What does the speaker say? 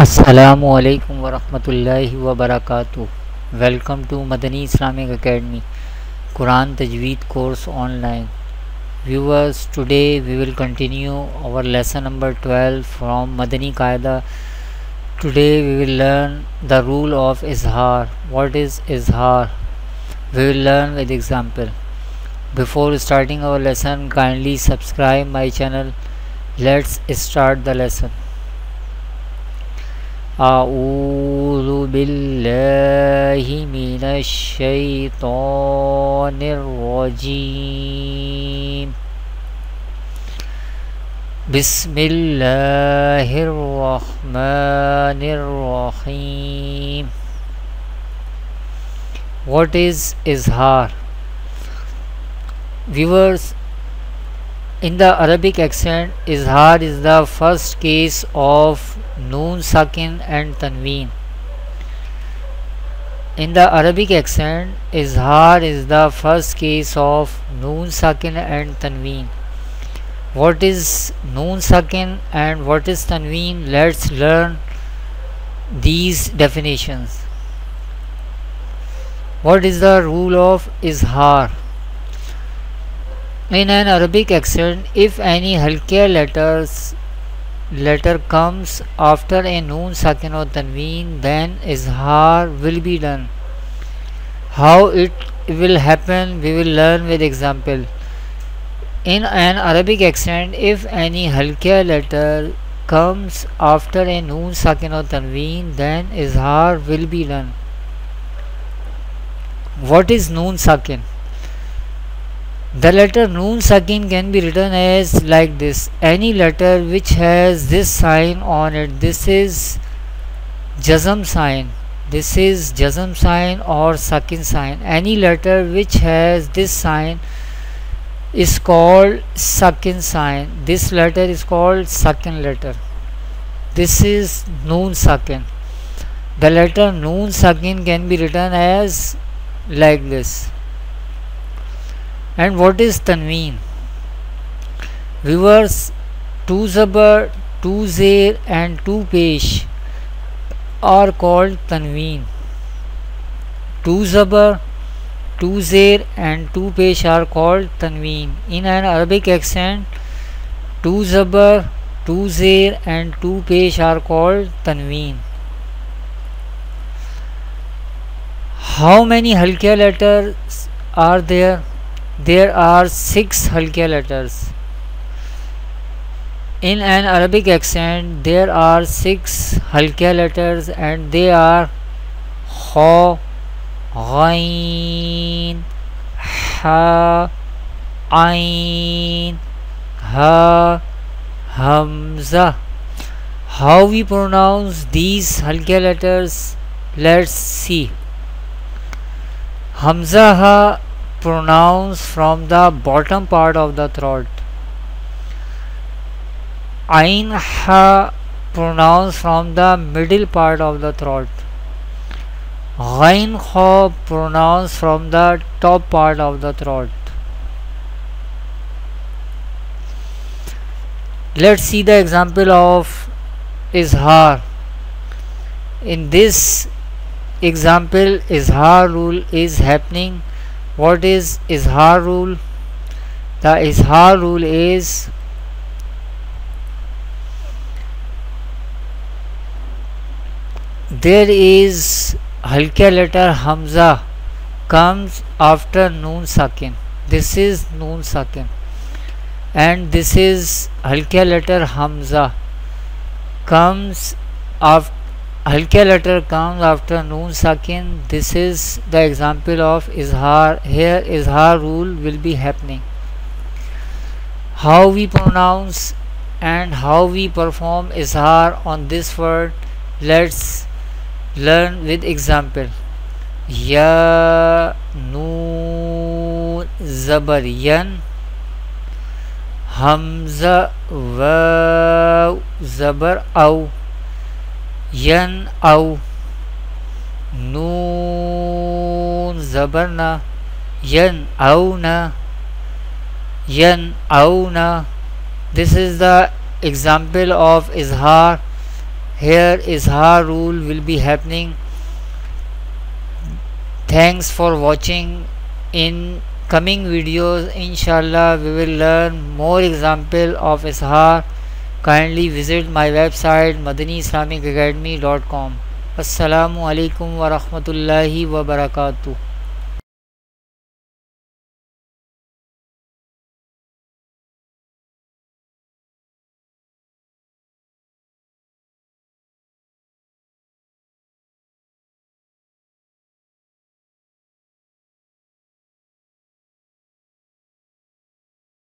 Assalamu alaikum wa rahmatullahi wa barakatuh. Welcome to Madani Islamic Academy Quran Tajweed course online. Viewers, today we will continue our lesson number 12 from Madani Qaida. Today we will learn the rule of Izhar. What is Izhar? We will learn with example. Before starting our lesson, kindly subscribe my channel. Let's start the lesson. أعوذ بالله من الشيطان الرجيم بسم الله الرحمن الرحيم. What is Izhar? Viewers, in the Arabic accent, Izhar is the first case of Noon Sakin and Tanween. In the Arabic accent, Izhar is the first case of Noon Sakin and Tanween. What is Noon Sakin and what is Tanween? Let's learn these definitions. What is the rule of Izhar? In an Arabic accent, if any halqiya letter comes after a noon sakin or tanween, then izhar will be done. How it will happen, we will learn with example. In an Arabic accent, if any halqiya letter comes after a noon sakin or tanween, then izhar will be done. What is noon sakin? The letter Noon Sakin can be written as like this. Any letter which has this sign on it, this is Jazm sign. This is Jazm sign or Sakin sign. Any letter which has this sign is called Sakin sign. This letter is called Sakin letter. This is Noon Sakin. The letter Noon Sakin can be written as like this. And what is Tanween? Viewers, 2 Zabar, 2 Zer and 2 Pesh are called Tanween. 2 Zabar, 2 Zer and 2 Pesh are called Tanween. In an Arabic accent, 2 Zabar, 2 Zer and 2 Pesh are called Tanween. How many halqiya letters are there? There are 6 halqiya letters. In an Arabic accent, there are 6 halqiya letters and they are Kha, Ghain, Ha, Ain, Ha, Hamza. How we pronounce these halqiya letters? Let's see. Hamza Ha pronounced from the bottom part of the throat. Ain Ha pronounced from the middle part of the throat. Ghain Kha pronounced from the top part of the throat. Let's see the example of Izhar. In this example, Izhar rule is happening. What is Izhar rule? The Izhar rule is there is halqiya letter Hamza comes after Noon Sakin. This is Noon Sakin. And this is halqiya letter Hamza comes after halqiya letter comes after Noon Sakin. This is the example of Izhar. Here Izhar rule will be happening. How we pronounce and how we perform Izhar on this word, let's learn with example. Ya, Noon, Zabar, Yan, Hamza, Waw, Zabar, Aw, Yan Aw, Noon Zabarna, Yan Awna, Yan Awna. This is the example of Izhar. here Izhar rule will be happening. Thanks for watching. In coming videos, inshallah, we will learn more example of Izhar. Kindly visit my website madaniislamicacademy.com. Assalamu alaikum wa rahmatullahi wa barakatuh.